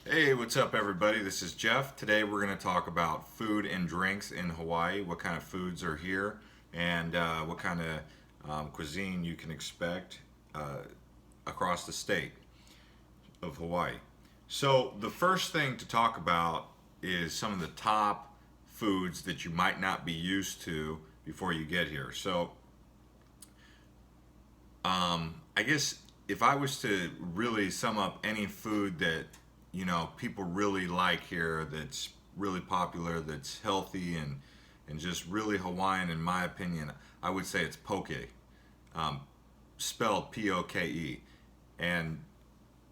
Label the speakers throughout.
Speaker 1: Hey, what's up, everybody? This is Jeff. Today we're going to talk about food and drinks in Hawaii, what kind of foods are here, and what kind of cuisine you can expect uh, across the state of Hawaii. So, the first thing to talk about is some of the top foods that you might not be used to before you get here. So, I guess if I was to really sum up any food that people really like here, that's really popular, that's healthy and just really Hawaiian, in my opinion, I would say it's poke, um, spelled Poke, and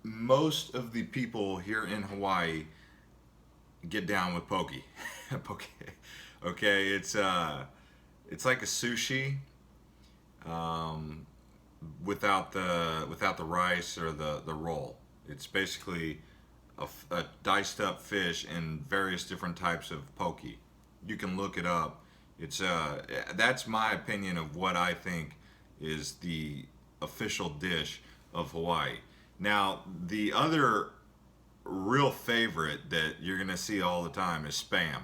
Speaker 1: most of the people here in Hawaii get down with poke. Poke, okay, it's like a sushi, um, without the rice or the roll. It's basically a diced up fish in various different types of poke. You can look it up. It's That's my opinion of what I think is the official dish of Hawaii. Now, the other real favorite that you're gonna see all the time is spam.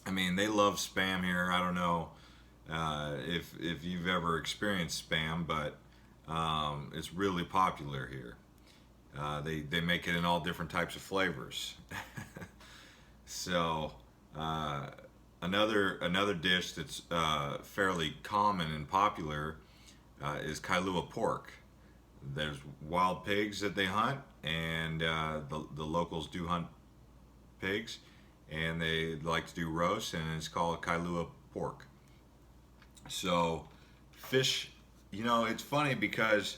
Speaker 1: I mean, they love spam here. I don't know if you've ever experienced spam, but it's really popular here. They make it in all different types of flavors. So uh, another dish that's fairly common and popular is Kailua pork. There's wild pigs that they hunt, and the locals do hunt pigs, and they like to do roast, and it's called Kailua pork. So fish, it's funny because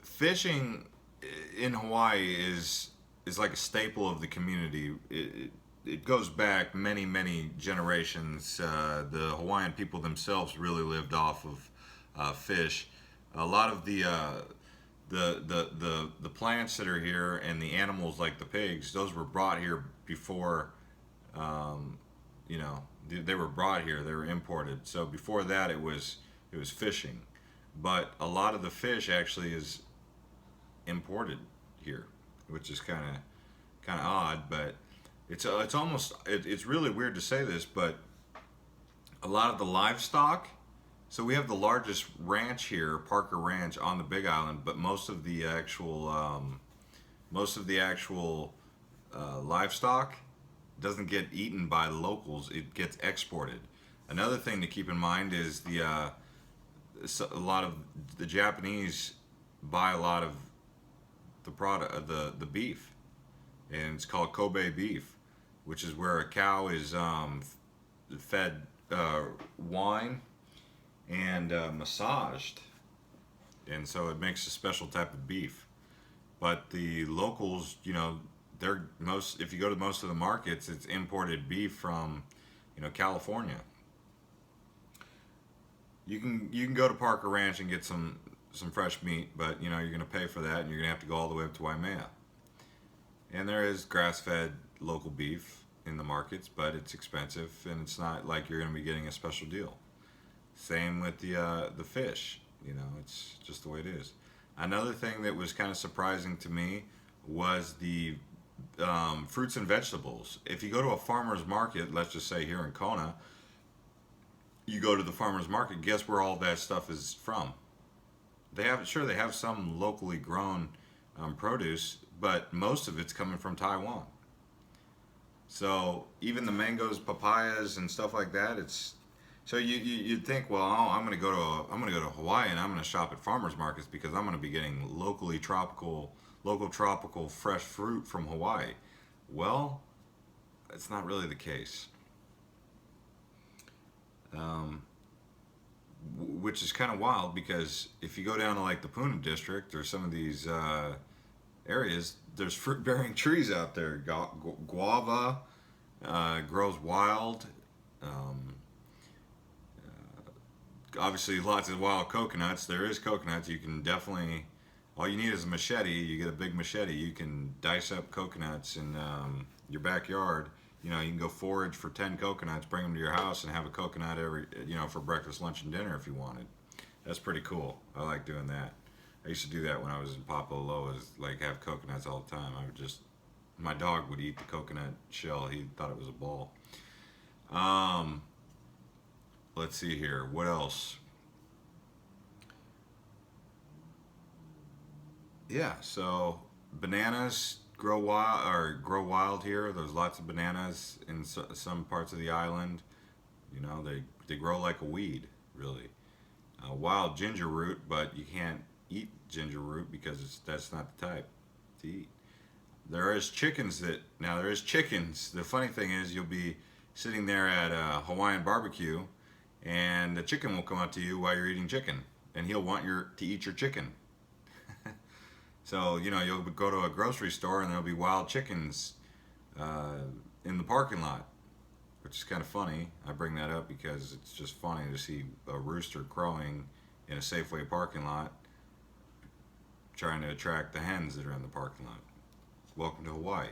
Speaker 1: fishing in Hawaii is like a staple of the community. It goes back many generations. The Hawaiian people themselves really lived off of fish. A lot of the plants that are here and the animals like the pigs, those were brought here before. Um, they were brought here. They were imported. So before that, it was fishing, but a lot of the fish actually is imported here, which is kind of odd. But it's almost it's really weird to say this, but a lot of the livestock. So we have the largest ranch here, Parker Ranch, on the Big Island, but most of the actual livestock doesn't get eaten by the locals. It gets exported. Another thing to keep in mind is a lot of the Japanese buy a lot of the product, the beef, and it's called Kobe beef, which is where a cow is fed wine and massaged, and so it makes a special type of beef. But the locals, they're most if you go to most of the markets, it's imported beef from, California. You can go to Parker Ranch and get some fresh meat, but you're going to pay for that, and you're going to have to go all the way up to Waimea. And there is grass-fed local beef in the markets, but it's expensive, and it's not like you're going to be getting a special deal. Same with the fish. It's just the way it is. Another thing that was kind of surprising to me was the fruits and vegetables. If you go to a farmer's market, let's just say here in Kona, you go to the farmer's market. Guess where all that stuff is from? They have some locally grown produce, but most of it's coming from Taiwan. So even the mangoes, papayas, and stuff like that, it's so you'd think, well, oh, I'm gonna go to Hawaii and I'm gonna shop at farmers markets because I'm gonna be getting local tropical fresh fruit from Hawaii. Well, it's not really the case, um, which is kind of wild because if you go down to like the Puna district or some of these areas, there's fruit bearing trees out there. Guava grows wild. Um, Obviously, lots of wild coconuts. There is coconuts. You can definitely. All you need is a machete. You get a big machete. You can dice up coconuts in your backyard. You can go forage for 10 coconuts, bring them to your house, and have a coconut for breakfast, lunch, and dinner if you wanted. That's pretty cool. I like doing that. I used to do that when I was in Papaloa, is like have coconuts all the time. I would just My dog would eat the coconut shell. He thought it was a ball. Um, let's see here. What else? Yeah, so bananas grow wild here. There's lots of bananas in some parts of the island. You know, they grow like a weed, really. Wild ginger root, but you can't eat ginger root because that's not the type to eat. There is chickens. The funny thing is, you'll be sitting there at a Hawaiian barbecue, and the chicken will come up to you while you're eating chicken, and he'll want to eat your chicken. So you'll go to a grocery store, and there'll be wild chickens uh, in the parking lot, which is kind of funny. I bring that up because it's just funny to see a rooster crowing in a Safeway parking lot, trying to attract the hens that are in the parking lot. Welcome to Hawaii.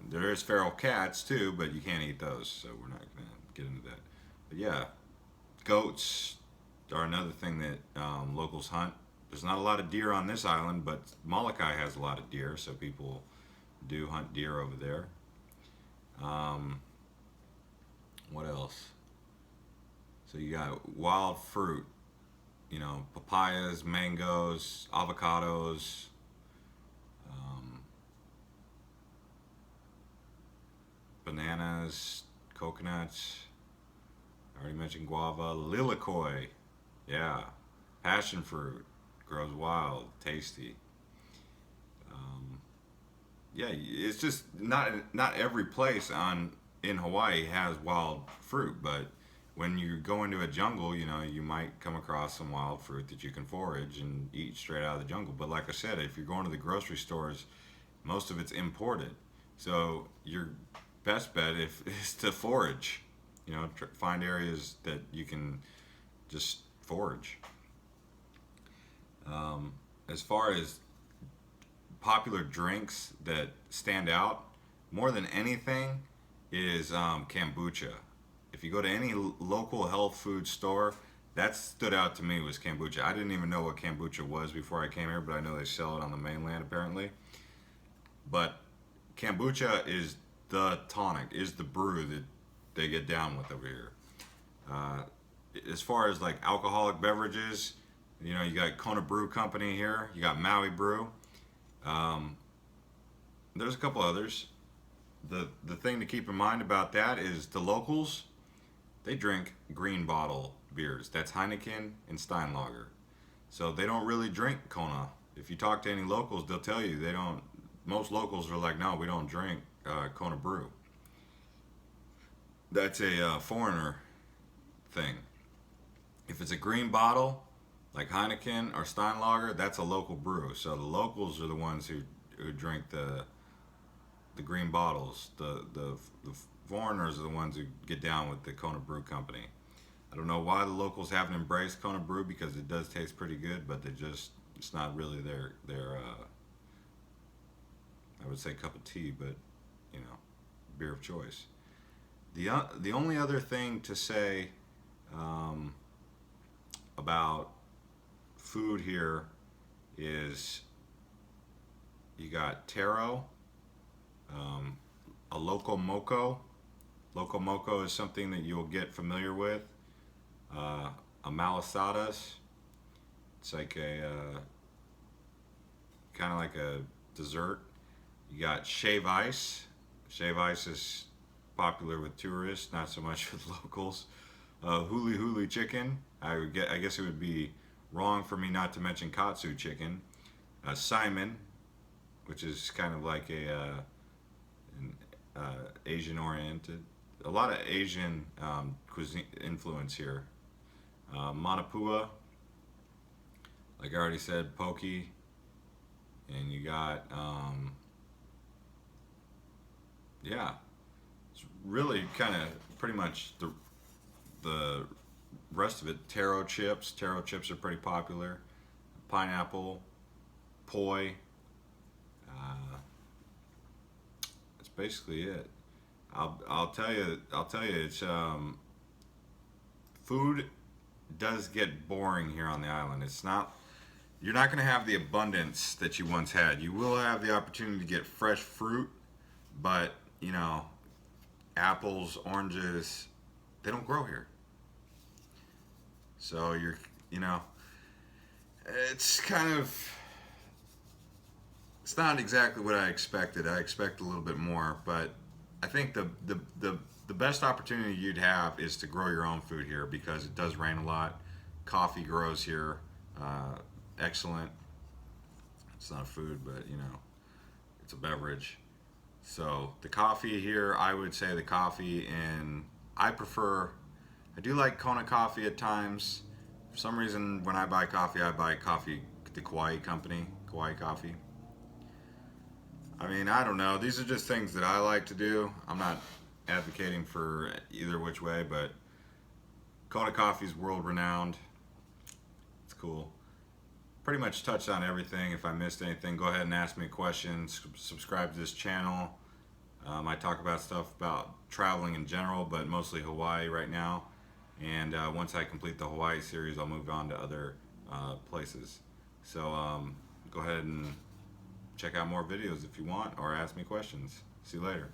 Speaker 1: There is feral cats too, but you can't eat those, so we're not going to get into that. But yeah, goats are another thing that locals hunt. There's not a lot of deer on this island, but Molokai has a lot of deer, so people do hunt deer over there. Um, what else? So you got wild fruit, papayas, mangoes, avocados, um, bananas, coconuts. I already mentioned guava, lilikoi, yeah, passion fruit, grows wild, tasty. Um, yeah, it's just not every place on in Hawaii has wild fruit, but when you go into a jungle, you might come across some wild fruit that you can forage and eat straight out of the jungle. But like I said, if you're going to the grocery stores, most of it's imported. So your best bet is to forage. Find areas that you can just forage. As far as popular drinks that stand out more than anything is kombucha. If you go to any local health food store, that stood out to me was kombucha. I didn't even know what kombucha was before I came here, but I know they sell it on the mainland apparently. But kombucha is the tonic, is the brew that they get down with over here. Uh, as far as like alcoholic beverages, you got Kona Brew Company here. You got Maui Brew. Um, there's a couple others. The thing to keep in mind about that is the locals, they drink green bottle beers. That's Heineken and Steinlager. So they don't really drink Kona. If you talk to any locals, they'll tell you they don't. Most locals are like, no, we don't drink Kona Brew. That's a foreigner thing. If it's a green bottle, like Heineken or Steinlager, that's a local brew. So the locals are the ones who drink the green bottles. The foreigners are the ones who get down with the Kona Brew Company. I don't know why the locals haven't embraced Kona Brew because it does taste pretty good, but it's not really their I would say cup of tea, but you know, beer of choice. The only other thing to say um, about food here is you got taro, um, a loco moco. Loco moco is something that you'll get familiar with. A malasadas. It's like a kind of like a dessert. You got shave ice. Shave ice is popular with tourists, not so much with locals. Huli huli chicken. I guess it would be wrong for me not to mention katsu chicken. Simon, which is kind of like an Asian oriented. A lot of Asian cuisine influence here. Manapua, like I already said, poke, and you got yeah, it's really kind of pretty much the rest of it. Taro chips. Taro chips are pretty popular. Pineapple, poi. Uh, that's basically it. I'll tell you. It's food does get boring here on the island. It's not you're not going to have the abundance that you once had. You will have the opportunity to get fresh fruit, but you know, apples, oranges, they don't grow here. So you're, you know, it's kind of, it's not exactly what I expected. I expect a little bit more, but I think the best opportunity you'd have is to grow your own food here because it does rain a lot. Coffee grows here, excellent. It's not a food, but you know, it's a beverage. So the coffee here, I would say the coffee, and I prefer. I do like Kona coffee at times. For some reason, when I buy coffee the Kauai company, Kauai coffee. I mean, I don't know. These are just things that I like to do. I'm not advocating for either which way, but Kona coffee's world renowned. It's cool. Pretty much touched on everything. If I missed anything, go ahead and ask me a question. Subscribe to this channel. I talk about stuff about traveling in general, but mostly Hawaii right now. And once I complete the Hawaii series, I'll move on to other places. So go ahead and check out more videos if you want, or ask me questions. See you later.